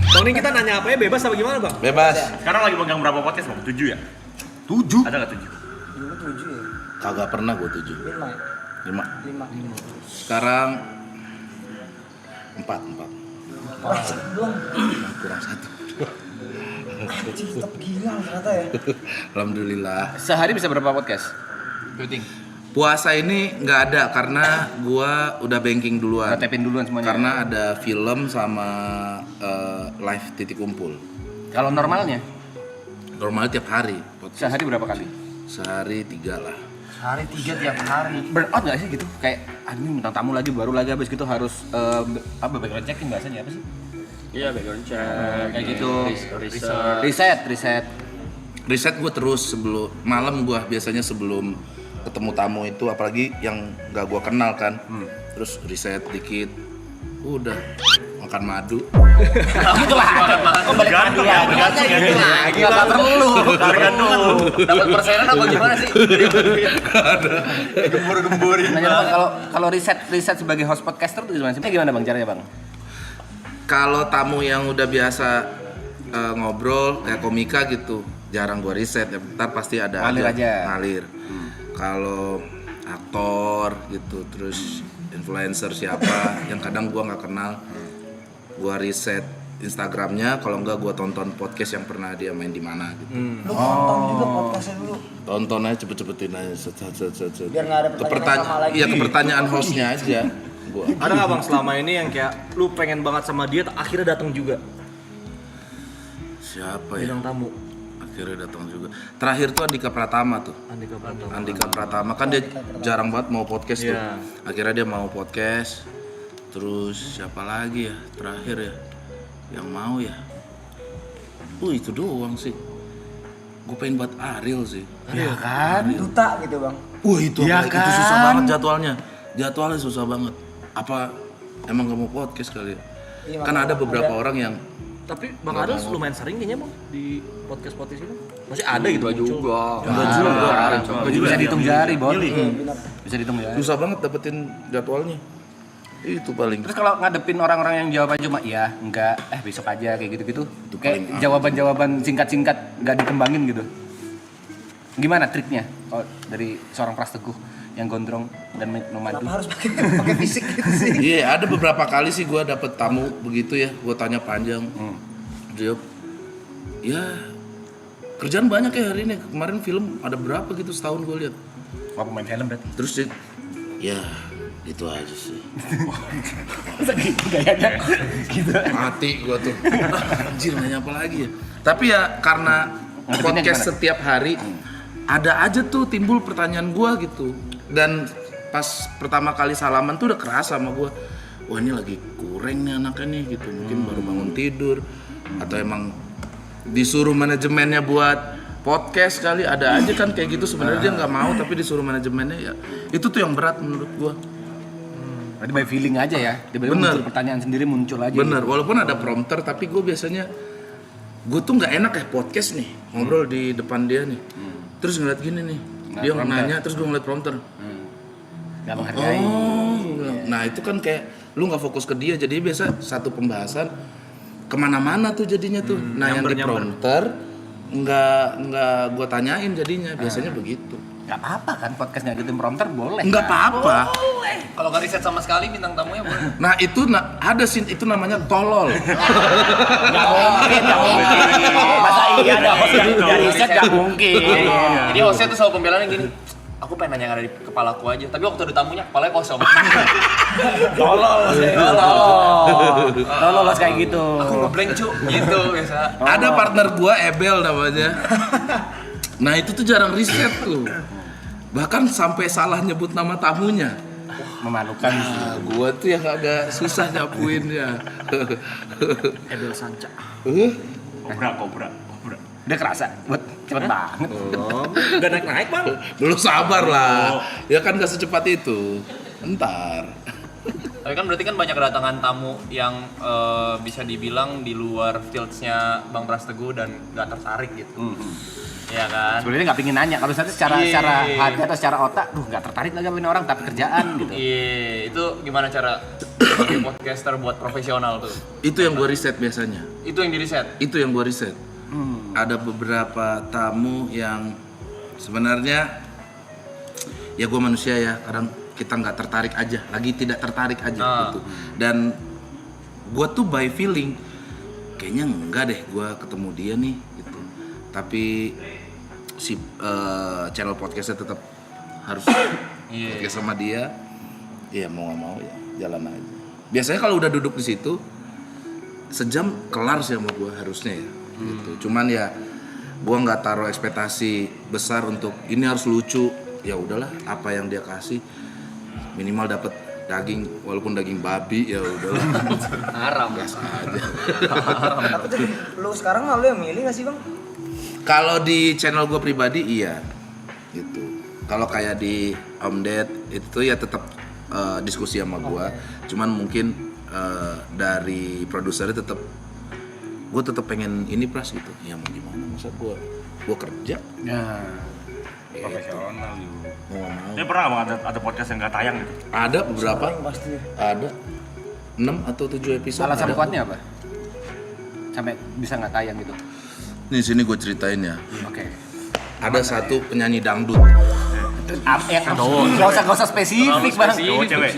Bang, ini kita nanya apa ya, bebas apa gimana Bang? Bebas. Sekarang lagi megang berapa podcast Bang? 7 ya? 7? Ada nggak 7? Dulu 7 ya? Kagak pernah gua 7. 5 ya? 5. 5. Sekarang 4. Belum. Kurang 1. Tetap gila ternyata ya. Alhamdulillah. Sehari bisa berapa podcast? Syuting. Puasa ini nggak ada karena gua udah banking duluan. Udah tapin duluan semuanya. Karena ada film sama live titik kumpul. Kalau normalnya Normalnya tiap hari. sehari berapa kali? Sehari 3 lah. Hari 3 tiap hari. Burn out nggak sih gitu? Kayak ini bintang tamu lagi baru lagi habis gitu harus background checking bahasanya apa sih? Iya, background check. Kayak gitu. Research. Riset. Riset gue terus sebelum malam gue biasanya sebelum ketemu tamu itu, apalagi yang nggak gue kenal kan. Terus riset dikit. Udah makan madu. Kamu tuh lah. Kok balik madu ya? Bergantung ya. Lagi nggak perlu. Tergantung. Dapat persenan apa gimana sih? Gembur-gemburin. Nanya Bang, kalau riset sebagai host podcaster tuh gimana sih? Gimana Bang caranya Bang? Kalau tamu yang udah biasa ngobrol kayak komika gitu, jarang gua riset. Ya, ntar pasti ada Ngalir aja. Ngalir. Kalau aktor gitu, terus influencer siapa yang kadang gua nggak kenal, gua riset Instagramnya. Kalau enggak gua tonton podcast yang pernah dia main di mana gitu. Lu tonton juga podcastnya dulu. Tonton aja cepet-cepetin aja. Biar nggak ada pertanyaan sama lagi. Iya, ke pertanyaan hostnya aja. Gua. Ada nggak Bang selama ini yang kayak lu pengen banget sama dia, akhirnya datang juga? Siapa ya? Bintang tamu. Akhirnya datang juga. Terakhir tuh Andika Pratama tuh. Andika Pratama kan dia jarang banget mau podcast tuh. Iya. Akhirnya dia mau podcast. Terus siapa lagi ya terakhir ya yang mau ya? Itu doang sih. Gue pengen buat Ariel sih. Iya kan? Duta gitu bang. Itu Iya itu kan? susah banget jadwalnya. Jadwalnya susah banget. Apa emang gak mau podcast kali ya? Iya, Kan ada beberapa orang yang Tapi Bang Adel lumayan sering kayaknya Bang di podcast itu. Masih ada gitu muncul. Juga bisa dihitung jari, Bon. Bisa dihitung jari. susah banget dapetin jadwalnya. Itu paling. Terus kalau ngadepin orang-orang yang jawabannya cuma iya, enggak, besok aja kayak gitu-gitu. Itu Kayak paling jawaban-jawaban singkat-singkat enggak dikembangin gitu. Gimana triknya kalau dari seorang Pras Teguh yang gondrong dan nomadu? Kenapa harus pakai fisik gitu sih? Iya, ada beberapa kali sih gue dapet tamu begitu ya, gue tanya panjang, jawab, ya kerjaan banyak ya hari ini. Kemarin film ada berapa gitu setahun gue lihat. Wah, pemain film berarti. Terus dia, ya itu aja sih. Masa gitu gayanya? Gitu. Mati gue tuh. Anjir nanya apa lagi ya. Tapi ya karena Ngadepinnya podcast gimana? setiap hari ada aja tuh timbul pertanyaan gue gitu. Dan pas pertama kali salaman tuh udah kerasa sama gue, wah ini lagi kurang nih anaknya nih gitu. Mungkin baru bangun tidur atau emang disuruh manajemennya buat podcast kali. Ada aja kan kayak gitu, sebenarnya dia nggak mau tapi disuruh manajemennya. Ya itu tuh yang berat menurut gue. Berarti by feeling aja ya. Tiba-tiba Bener. muncul pertanyaan sendiri muncul aja. Bener, gitu. walaupun ada prompter tapi gue biasanya gue tuh nggak enak ya podcast nih ngobrol di depan dia nih. Terus ngeliat gini nih, Ngeliat dia prompter. nanya terus gue ngeliat prompter. Gak menghargai. Nah itu kan kayak lu nggak fokus ke dia, jadi biasa satu pembahasan kemana-mana tuh jadinya tuh. Nah yang di prompter nggak gue tanyain jadinya, biasanya begitu. Gak apa-apa kan podcast nggak gitu prompter boleh. Nggak apa-apa. Kalau nggak riset sama sekali bintang tamunya boleh. Nah itu ada sih, itu namanya tolol. Gak mungkin. Masa iya ada host yang udah riset gak mungkin. Jadi hostnya tuh selalu pembelaannya gini. Aku pengen nanya yang ada di kepalaku aja, tapi waktu ada tamunya kepalanya kosong. Lolos kayak gitu. Aku ngeblank cu, gitu biasa. Ada partner gua Ebel namanya. Nah itu tuh jarang riset tuh. Bahkan sampai salah nyebut nama tamunya. Memalukan. Nah, gua tuh yang agak susah nyapuinnya. Ebel Sanca. Kobra. Udah kerasa, buat cepet banget. Gak naik Bang. Belum sabar lah. Ya kan gak secepat itu. Entar. Tapi kan berarti kan banyak kedatangan tamu yang bisa dibilang di luar fields-nya Bang Pras Teguh dan gak tertarik gitu. Iya kan? Sebenarnya nggak pingin nanya, kalau misalnya secara hati atau secara otak, nggak tertarik lagi sama ini orang, tapi kerjaan gitu. Iya, itu gimana cara sebagai podcaster buat profesional tuh? Itu yang gue riset biasanya. Itu yang di riset? Itu yang gue riset. Ada beberapa tamu yang sebenarnya ya gue manusia ya, kadang kita nggak tertarik aja, lagi tidak tertarik aja gitu. Dan gue tuh by feeling kayaknya enggak deh gue ketemu dia nih gitu. Tapi si channel podcastnya tetap harus podcast sama dia. Ya mau nggak mau ya jalan aja. Biasanya kalau udah duduk di situ sejam kelar sih sama gue harusnya ya. Gitu. Cuman ya gue nggak taruh ekspektasi besar untuk ini harus lucu. Ya udahlah, apa yang dia kasih minimal dapat daging, walaupun daging babi ya udahlah. Haram biasa aja. Tapi tuh lu sekarang lu yang milih gak sih Bang? Kalau di channel gue pribadi iya gitu. Kalau kayak di Om Ded itu ya tetap diskusi sama gue. Cuman mungkin dari produsernya gue tetap pengen ini Pras gitu. Ya mau gimana, masa gue kerja. Ya. Profesional juga. Mau. Ini pernah nggak Bang ada podcast yang nggak tayang gitu? Ada beberapa. Sering pasti. Ada 6 atau 7 episode. Alasan ada. kuatnya apa? Sampai bisa nggak tayang gitu? Nih sini gue ceritain ya. Oke. Ada satu penyanyi dangdut. Nggak usah spesifik bang. Cowok cewek.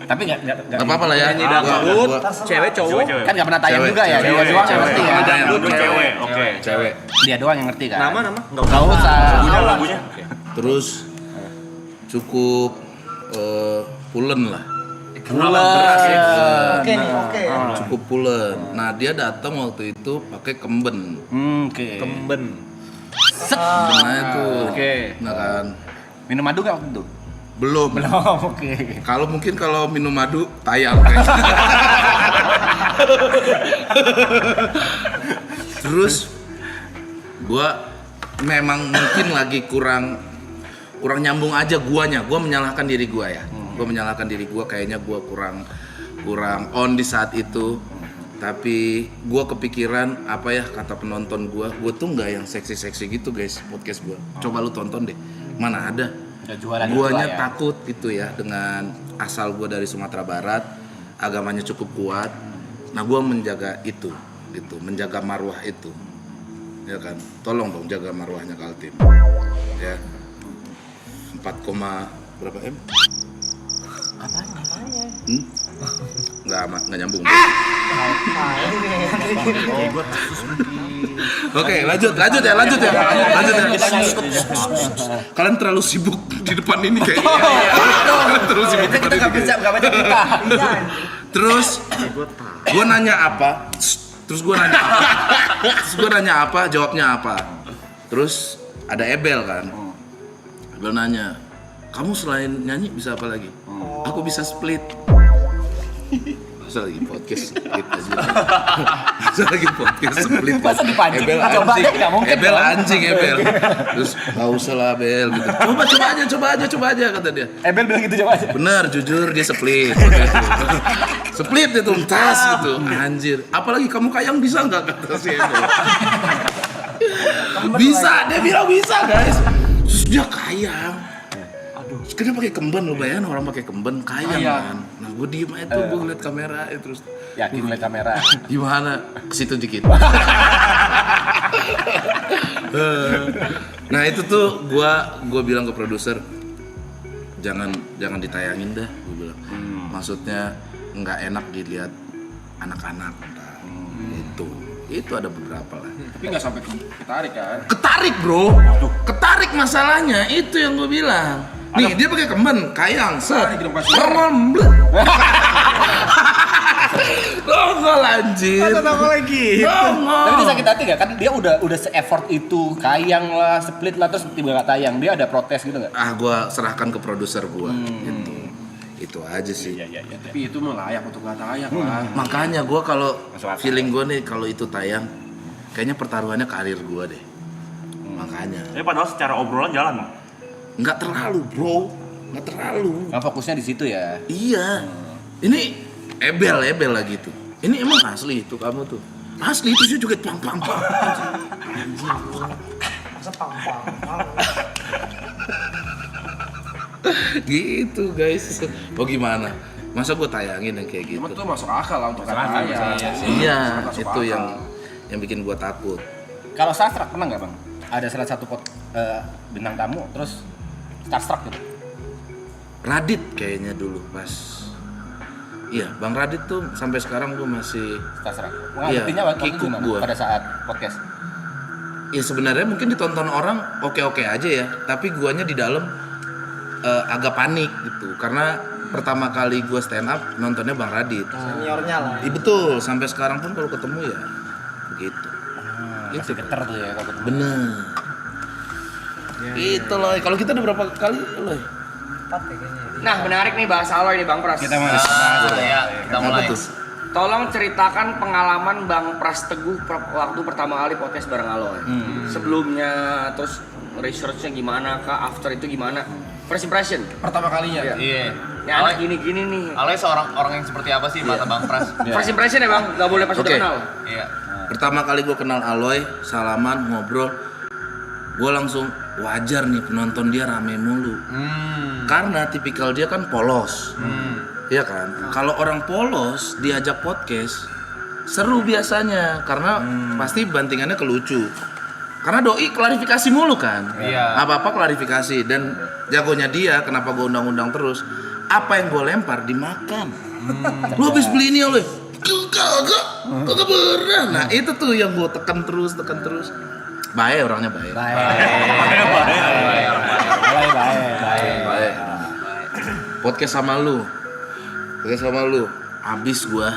Tapi nggak Gak apa-apa lah ya. Penyanyi dangdut, cewek cowok. kan nggak pernah tayang Cewek, juga ya. cewek, Dia doang yang cewek. ngerti kan. Dangdut cewek. Oke. Cewek. Dia doang yang ngerti kan. Nama Nggak usah. Lagunya. Terus cukup pulen lah. Oke nih, oke. Cukup pulen. Nah dia datang waktu itu pakai kemben. Oke. Kemben. Kembennya tuh. Oke. Nah kan. Minum madu nggak waktu itu? Belum. Oke. Kalau minum madu tayang kayaknya. Terus gua memang mungkin lagi kurang nyambung aja gua menyalahkan diri gua ya. Gua menyalahkan diri gua, kayaknya gua kurang on di saat itu. Tapi gua kepikiran apa ya kata penonton gua tuh nggak yang seksi-seksi gitu guys podcast gua. Coba lu tonton deh. Mana ada. Ya, jualan Guanya itu lah ya. takut gitu ya dengan asal gua dari Sumatera Barat, agamanya cukup kuat. Nah gua menjaga itu gitu, menjaga marwah itu. Ya kan, tolong dong jaga marwahnya Kaltim. Ya. 4, berapa M? Apanya? Nggak nyambung. Oke, lanjut ya. Kalian terlalu sibuk di depan ini kayaknya. Kalian terlalu sibuk di depan ini. Nggak baca kita. Terus gue nanya apa? Terus gue nanya apa? Jawabnya apa? Terus ada Ebel kan? Ebel nanya, kamu selain nyanyi bisa apa lagi? Aku bisa split. Masa lagi podcast split aja. Masa lagi podcast split. Masa dipancing? Ebel Coba anjing. deh, nggak mungkin Ebel dong. anjing Ebel. Terus nggak usah lah Ebel gitu. Coba aja kata dia. Ebel bilang gitu coba aja. Bener, jujur dia split. Split itu tas gitu. Anjir. Apalagi kamu kayang bisa nggak kata si Ebel. Bisa, dia bilang bisa guys. Terus dia kayang. Aduh, kenapa pakai kemben lu bayangin orang pakai kemben kayang kan. Nah, gue diem aja tuh, gue ngeliat kamera terus. Yakin ngeliat kamera. Gimana? Ke situ dikit. Nah, itu tuh gua bilang ke produser jangan ditayangin dah, gue bilang. Maksudnya nggak enak dilihat anak-anak. Itu ada beberapa lah. Tapi nggak sampai ketarik kan? Ketarik bro, ketarik masalahnya itu yang gue bilang. Nih dia pakai kemben, kayang, set, nongol, nongol anjir. Nongol lagi. Tapi dia sakit hati nggak? Kan dia udah se-effort itu, kayang lah, split lah, terus tiba nggak tayang. Dia ada protes gitu nggak? Gue serahkan ke produser gue. Itu aja sih. Tapi itu mah layak untuk nggak tayang lah. Makanya gue kalau feeling gue nih kalau itu tayang, kayaknya pertaruhannya karir gue deh. Makanya. Tapi padahal secara obrolan jalan Bang. Nggak terlalu bro, nggak terlalu. Nah, fokusnya di situ ya. Iya. Ini ebel lah gitu. Ini emang asli itu kamu tuh. Asli itu sih joget pang. Masa pang. Gitu guys. Oh gimana? Masa gue tayangin yang kayak gitu? Cuma tuh masuk akal lah untuk kata-kata. Iya, Masuk itu akal. yang bikin gue takut. Kalau starstruck pernah nggak bang? Ada salah satu bintang tamu terus starstruck gitu. Radit kayaknya dulu pas. Iya, Bang Radit tuh sampai sekarang gue masih. Starstruck. Iya, Ngertinya waktu itu kikuk gimana gua. pada saat podcast? Ya sebenarnya mungkin ditonton orang oke aja ya, tapi guanya di dalam agak panik gitu, karena pertama kali gua stand up nontonnya Bang Radit. Seniornya lah. Iya betul, sampai sekarang pun kalau ketemu ya begitu. Itu Masih geter tuh ya kalau ketemu. bener. Itu loh, kalau kita udah berapa kali loh? 4 ya kayaknya. Nah, menarik nih bahas Aloy nih Bang Pras. Kita mas. Ya, kita mulai. Apa tuh? Tolong ceritakan pengalaman Bang Pras Teguh waktu pertama kali podcast bareng Aloy. Sebelumnya, terus researchnya gimana kah, after itu gimana? First impression. Pertama kalinya. Iya. Ini anak gini-gini nih. Aloy seorang orang yang seperti apa sih mata Bang Pras? First impression ya Bang, nggak boleh pas udah Oke. kenal. Iya. Pertama kali gue kenal Aloy, salaman, ngobrol, gue langsung wajar nih penonton dia rame mulu. Karena tipikal dia kan polos, iya kan. Kalau orang polos diajak podcast, seru biasanya, karena pasti bantingannya ke lucu. Karena doi klarifikasi mulu kan, Iya. apa-apa klarifikasi, dan jagonya dia. Kenapa gue undang-undang terus? Apa yang gue lempar dimakan. Lu habis beli ini oleh? Kagak pernah. Nah itu tuh yang gue tekan terus. Baik orangnya baik. Baik. Podcast sama lu. Abis gua.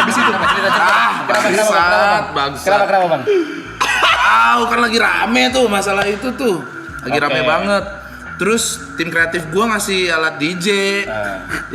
Abis itu. Bangsat. Kenapa bang? Tahu kan lagi rame tuh masalah itu tuh. Lagi rame banget. Terus tim kreatif gua ngasih alat DJ.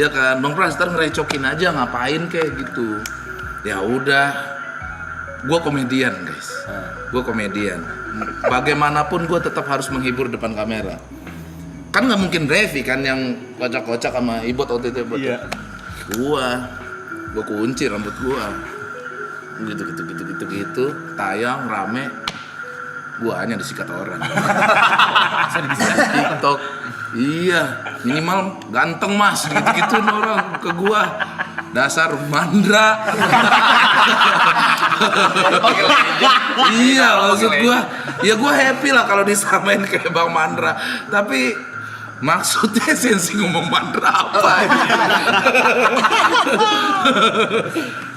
Ya kan, Bang Pras ntar ngerecokin aja ngapain kayak gitu. Ya udah. Gua komedian, guys. Gua komedian. Bagaimanapun gua tetap harus menghibur depan kamera. Kan nggak mungkin Revi kan yang kocak-kocak sama Ibot waktu itu. Iya. Gua kunci rambut gua. Gitu. Tayang rame. Gua hanya disikat orang. TikTok. Iya, minimal ganteng mas, gitu orang ke gua. Dasar mandra. Iya, maksud gua. Ya gua happy lah kalau disamain kayak Bang Mandra. Tapi maksudnya sensi ngomong Mandra apa?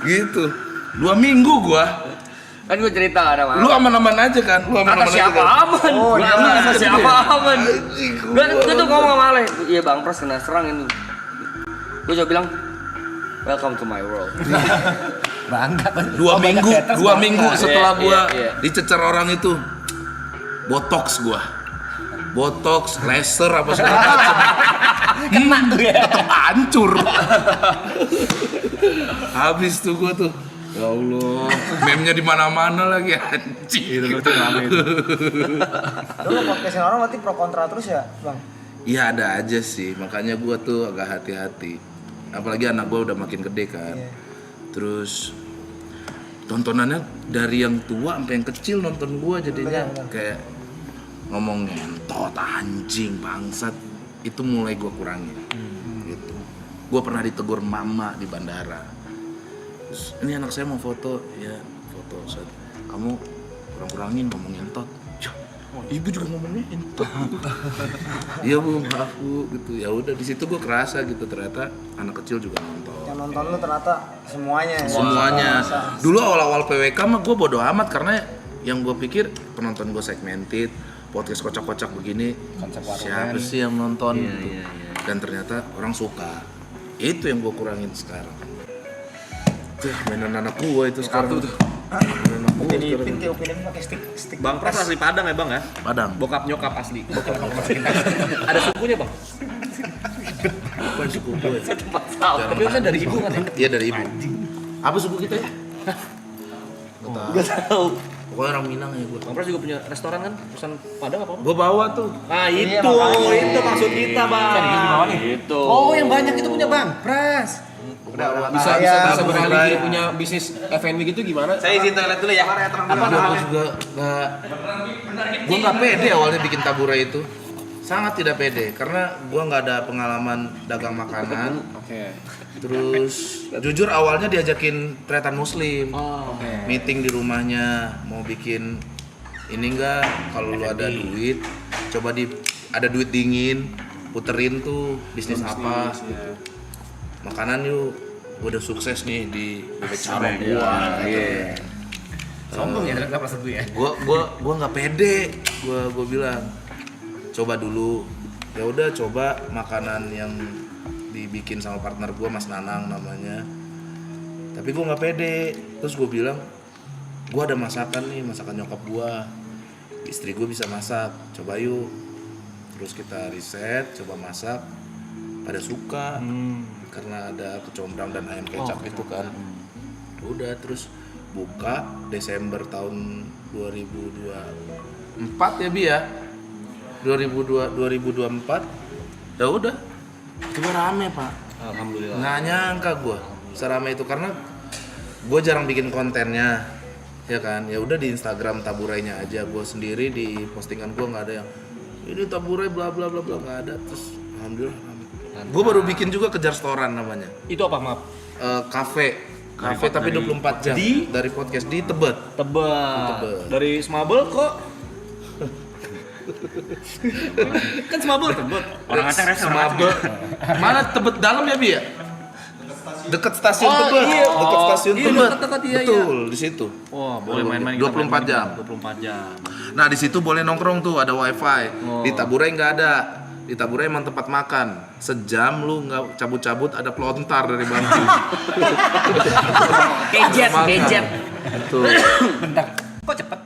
Gitu. 2 minggu gua. Kan gue cerita ada Bang. Lu aman-aman aja kan? Kata siapa aman? Oh, Gua iya. kata siapa aman? Gue tuh ngomong sama Ale, iya Bang Pras kena serang ini. Gue coba bilang, welcome to my world. Bangga kan? 2 minggu setelah gua Iya. dicecer orang itu, botox gua. Botox, laser apa segala macam. Kena tuh ya. Tetep hancur. Habis tuh gua tuh. Ya Allah, meme-nya di mana-mana lagi anjing. Lu podcastin orang berarti pro kontra terus ya, Bang? Iya ada aja sih, makanya gua tuh agak hati-hati. Apalagi anak gua udah makin gede kan. Iya. Terus tontonannya dari yang tua sampai yang kecil nonton gua jadinya Benar. kayak ngomong ngentot anjing bangsat, itu mulai gua kurangin. Gitu. Gua pernah ditegur mama di bandara. Terus, ini anak saya mau foto, ya foto. Kamu kurang-kurangin ngomong ngentot. Ibu juga ngomongnya ngentot. Iya bu, maaf bu, gitu. Ya udah di situ gua kerasa gitu, ternyata anak kecil juga nonton. Yang nonton lu ternyata semuanya ya? Semuanya. Masa. Dulu awal-awal PWK mah gue bodo amat karena yang gue pikir penonton gue segmented, podcast kocak-kocak begini, Konsep warungan. siapa sih yang nonton gitu. Dan ternyata orang suka. Itu yang gue kurangin sekarang. Tuh mainan anak gue itu sekarang. Mainan anak gue Upin sekarang. Ipin kayak Upin Ipin pakai stick. Bang Pras asli Padang ya bang ya? Padang. Bokap nyokap asli. Ada sukunya bang? Apa suku gue? Tapi kan dari ibu kan ya? Iya dari ibu. Apa suku kita ya? Gak tahu. Pokoknya orang Minang ya gue. Bang Pras juga punya restoran kan? Pesan Padang apa? Gue bawa tuh. Nah itu maksud kita bang. Gitu. Oh, yang banyak itu punya Bang Pras. Bisa berkali punya bisnis F&B gitu gimana? Saya izin toilet dulu ya. Gue juga nggak pede awalnya bikin tabure itu. Sangat tidak pede karena gue nggak ada pengalaman dagang makanan. Oke. Terus jujur awalnya diajakin tretan muslim. Meeting di rumahnya mau bikin ini enggak, kalau lu ada duit coba ada duit dingin puterin tuh bisnis apa gitu. Makanan yuk, gua udah sukses nih di bebek carok gua. Iya. Sombong ya dalam Pras Teguh ya. Gua nggak pede. Gua bilang coba dulu. Ya udah coba makanan yang dibikin sama partner gue Mas Nanang namanya, tapi gue nggak pede. Terus gue bilang gue ada masakan nyokap gue, istri gue bisa masak, coba yuk. Terus kita riset, coba masak, pada suka karena ada kecombrang dan ayam kecap itu kan. Udah terus buka Desember tahun 2024 ya Bi ya, 2024 ya udah. Itu rame pak. Alhamdulillah. Nggak nyangka gue serame itu karena gue jarang bikin kontennya, ya kan. Ya udah di Instagram taburainya aja gue sendiri, di postingan gue nggak ada yang ini taburai bla bla bla bla, nggak ada. Terus alhamdulillah rame. Gue baru bikin juga Kejar Storan namanya. Itu apa maaf? Kafe tapi 24 jam dari podcast di Tebet. Tebet. Dari Smabel kok. Kan Smabel Tebet. Orang Aceh rese orang Aceh. Smabel. Mana Tebet dalam ya Bi ya? Dekat stasiun Tebet. iya. Dekat stasiun Iya, Tebet. dekat, iya, Betul, di situ. Wah, boleh main-main. 24 jam. 24 jam. Nah, di situ boleh nongkrong tuh, ada wifi. Di Taburai nggak ada. Di Taburai emang tempat makan. Sejam lu nggak cabut-cabut ada pelontar dari bangku. Gadget. Betul. Bentar. Kok cepet?